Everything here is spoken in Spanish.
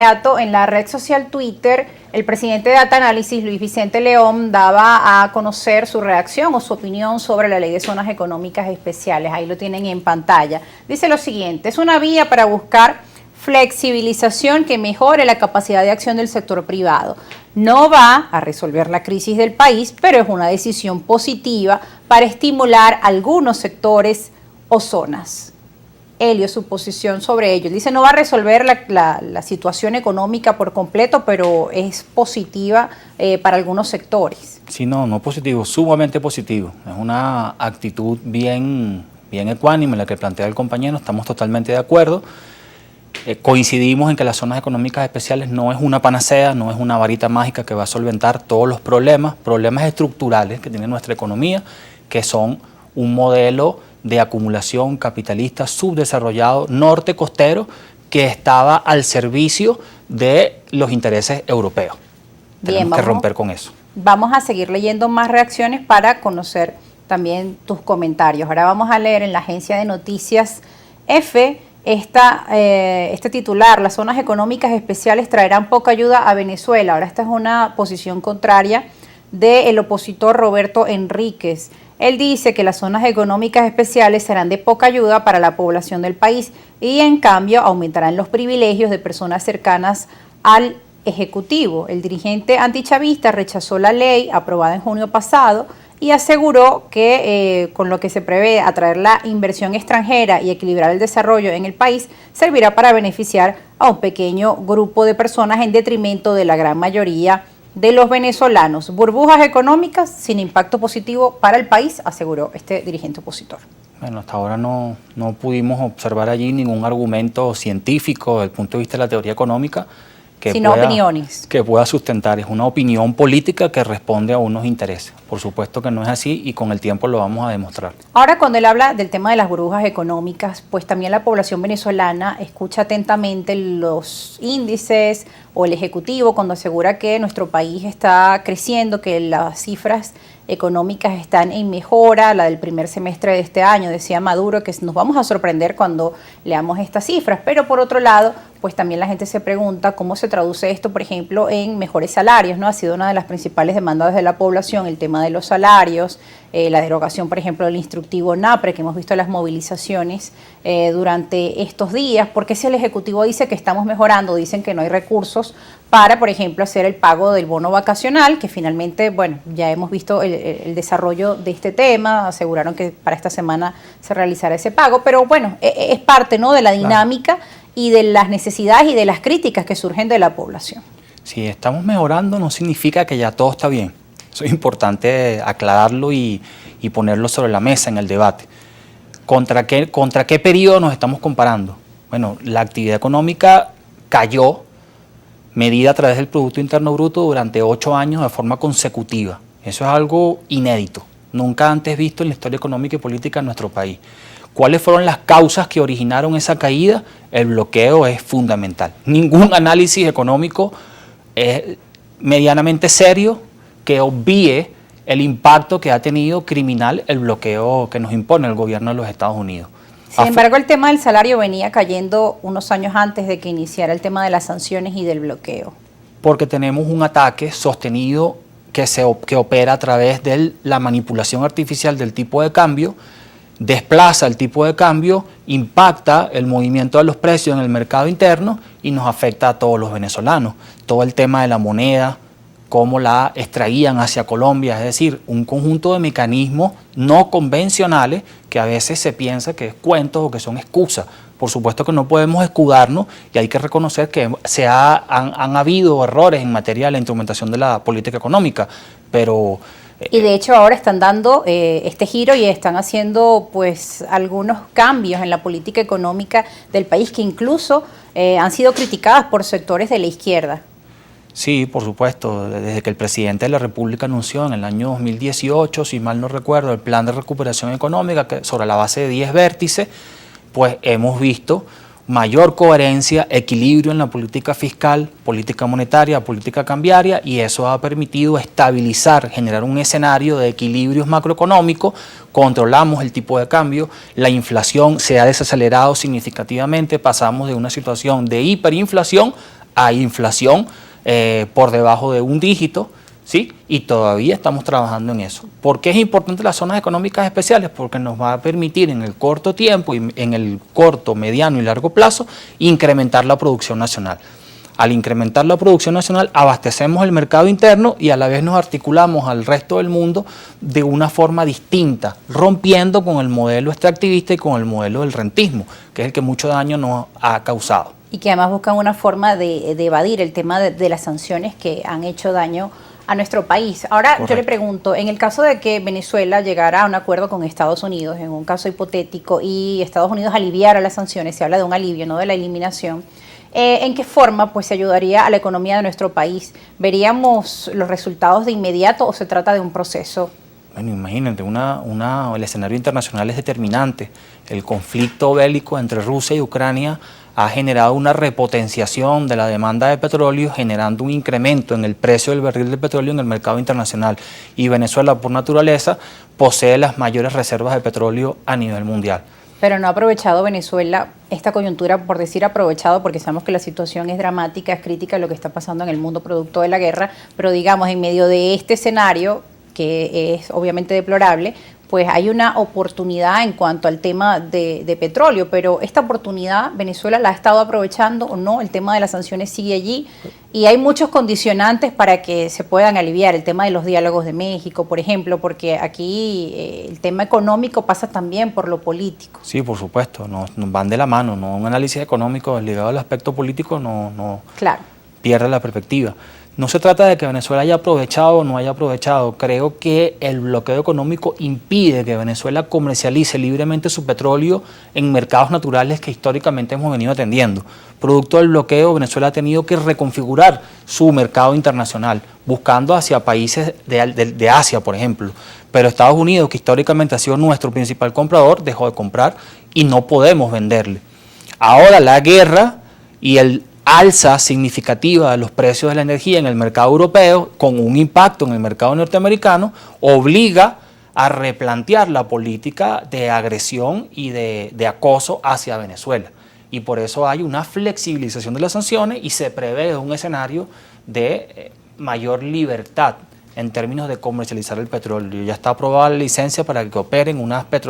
En la red social Twitter, el presidente de Data Análisis, Luis Vicente León, daba a conocer su reacción o su opinión sobre la ley de zonas económicas especiales. Ahí lo tienen en pantalla. Dice lo siguiente: es una vía para buscar flexibilización que mejore la capacidad de acción del sector privado. No va a resolver la crisis del país, pero es una decisión positiva para estimular algunos sectores o zonas. Elio, su posición sobre ello. Dice, no va a resolver la situación económica por completo, pero es positiva para algunos sectores. Sí, no positivo, sumamente positivo. Es una actitud bien ecuánime la que plantea el compañero, estamos totalmente de acuerdo. Coincidimos en que las zonas económicas especiales no es una panacea, no es una varita mágica que va a solventar todos los problemas estructurales que tiene nuestra economía, que son un modelo de acumulación capitalista subdesarrollado norte costero que estaba al servicio de los intereses europeos. Tenemos que romper con eso. Vamos a seguir leyendo más reacciones para conocer también tus comentarios. Ahora vamos a leer en la agencia de noticias EFE este titular: las zonas económicas especiales traerán poca ayuda a Venezuela. Ahora esta es una posición contraria del opositor Roberto Enríquez. Él dice que las zonas económicas especiales serán de poca ayuda para la población del país y en cambio aumentarán los privilegios de personas cercanas al Ejecutivo. El dirigente antichavista rechazó la ley aprobada en junio pasado y aseguró que con lo que se prevé atraer la inversión extranjera y equilibrar el desarrollo en el país servirá para beneficiar a un pequeño grupo de personas en detrimento de la gran mayoría de los venezolanos. Burbujas económicas sin impacto positivo para el país, aseguró este dirigente opositor. Bueno, hasta ahora no pudimos observar allí ningún argumento científico desde el punto de vista de la teoría económica opiniones que pueda sustentar. Es una opinión política que responde a unos intereses. Por supuesto que no es así y con el tiempo lo vamos a demostrar. Ahora, cuando él habla del tema de las burbujas económicas, pues también la población venezolana escucha atentamente los índices o el Ejecutivo cuando asegura que nuestro país está creciendo, que las cifras económicas están en mejora, la del primer semestre de este año. Decía Maduro que nos vamos a sorprender cuando leamos estas cifras, pero por otro lado, pues también la gente se pregunta cómo se traduce esto, por ejemplo, en mejores salarios, ¿no? Ha sido una de las principales demandas de la población, el tema de los salarios, la derogación, por ejemplo, del instructivo NAPRE, que hemos visto las movilizaciones durante estos días, porque si el Ejecutivo dice que estamos mejorando, dicen que no hay recursos para, por ejemplo, hacer el pago del bono vacacional, que finalmente, bueno, ya hemos visto el desarrollo de este tema, aseguraron que para esta semana se realizará ese pago, pero bueno, es parte, ¿no?, de la dinámica y de las necesidades y de las críticas que surgen de la población. Si estamos mejorando no significa que ya todo está bien. Eso es importante aclararlo y ponerlo sobre la mesa en el debate. ¿Contra qué periodo nos estamos comparando? Bueno, la actividad económica cayó, medida a través del Producto Interno Bruto, durante 8 años de forma consecutiva. Eso es algo inédito, nunca antes visto en la historia económica y política de nuestro país. ¿Cuáles fueron las causas que originaron esa caída? El bloqueo es fundamental. Ningún análisis económico es medianamente serio que obvíe el impacto que ha tenido criminal el bloqueo que nos impone el gobierno de los Estados Unidos. Sin embargo, el tema del salario venía cayendo unos años antes de que iniciara el tema de las sanciones y del bloqueo. Porque tenemos un ataque sostenido que opera a través de la manipulación artificial del tipo de cambio, desplaza el tipo de cambio, impacta el movimiento de los precios en el mercado interno y nos afecta a todos los venezolanos. Todo el tema de la moneda, cómo la extraían hacia Colombia, es decir, un conjunto de mecanismos no convencionales que a veces se piensa que es cuentos o que son excusas. Por supuesto que no podemos escudarnos y hay que reconocer que han habido errores en materia de la instrumentación de la política económica, pero... Y de hecho ahora están dando este giro y están haciendo pues algunos cambios en la política económica del país que incluso han sido criticadas por sectores de la izquierda. Sí, por supuesto. Desde que el presidente de la República anunció en el año 2018, si mal no recuerdo, el plan de recuperación económica que sobre la base de 10 vértices, pues hemos visto mayor coherencia, equilibrio en la política fiscal, política monetaria, política cambiaria, y eso ha permitido estabilizar, generar un escenario de equilibrios macroeconómicos, controlamos el tipo de cambio, la inflación se ha desacelerado significativamente, pasamos de una situación de hiperinflación hay inflación por debajo de un dígito, ¿sí? Y todavía estamos trabajando en eso. ¿Por qué es importante las zonas económicas especiales? Porque nos va a permitir en el corto tiempo y en el corto, mediano y largo plazo incrementar la producción nacional. Al incrementar la producción nacional abastecemos el mercado interno y a la vez nos articulamos al resto del mundo de una forma distinta, rompiendo con el modelo extractivista y con el modelo del rentismo, que es el que mucho daño nos ha causado. Y que además buscan una forma de evadir el tema de las sanciones que han hecho daño a nuestro país. Ahora, correcto, yo le pregunto, en el caso de que Venezuela llegara a un acuerdo con Estados Unidos, en un caso hipotético, y Estados Unidos aliviara las sanciones, se habla de un alivio, no de la eliminación, ¿en qué forma pues se ayudaría a la economía de nuestro país? ¿Veríamos los resultados de inmediato o se trata de un proceso? Bueno, imagínate, el escenario internacional es determinante. El conflicto bélico entre Rusia y Ucrania ha generado una repotenciación de la demanda de petróleo, generando un incremento en el precio del barril de petróleo en el mercado internacional. Y Venezuela, por naturaleza, posee las mayores reservas de petróleo a nivel mundial. Pero no ha aprovechado Venezuela esta coyuntura, por decir aprovechado, porque sabemos que la situación es dramática, es crítica lo que está pasando en el mundo producto de la guerra, pero digamos, en medio de este escenario, que es obviamente deplorable, pues hay una oportunidad en cuanto al tema de petróleo, pero esta oportunidad Venezuela la ha estado aprovechando o no, el tema de las sanciones sigue allí y hay muchos condicionantes para que se puedan aliviar, el tema de los diálogos de México, por ejemplo, porque aquí el tema económico pasa también por lo político. Sí, por supuesto, nos van de la mano, ¿no? Un análisis económico ligado al aspecto político no claro, pierde la perspectiva. No se trata de que Venezuela haya aprovechado o no haya aprovechado. Creo que el bloqueo económico impide que Venezuela comercialice libremente su petróleo en mercados naturales que históricamente hemos venido atendiendo. Producto del bloqueo, Venezuela ha tenido que reconfigurar su mercado internacional, buscando hacia países de Asia, por ejemplo. Pero Estados Unidos, que históricamente ha sido nuestro principal comprador, dejó de comprar y no podemos venderle. Ahora la guerra y el alza significativa de los precios de la energía en el mercado europeo, con un impacto en el mercado norteamericano, obliga a replantear la política de agresión y de acoso hacia Venezuela. Y por eso hay una flexibilización de las sanciones y se prevé un escenario de mayor libertad en términos de comercializar el petróleo. Ya está aprobada la licencia para que operen unas petroleras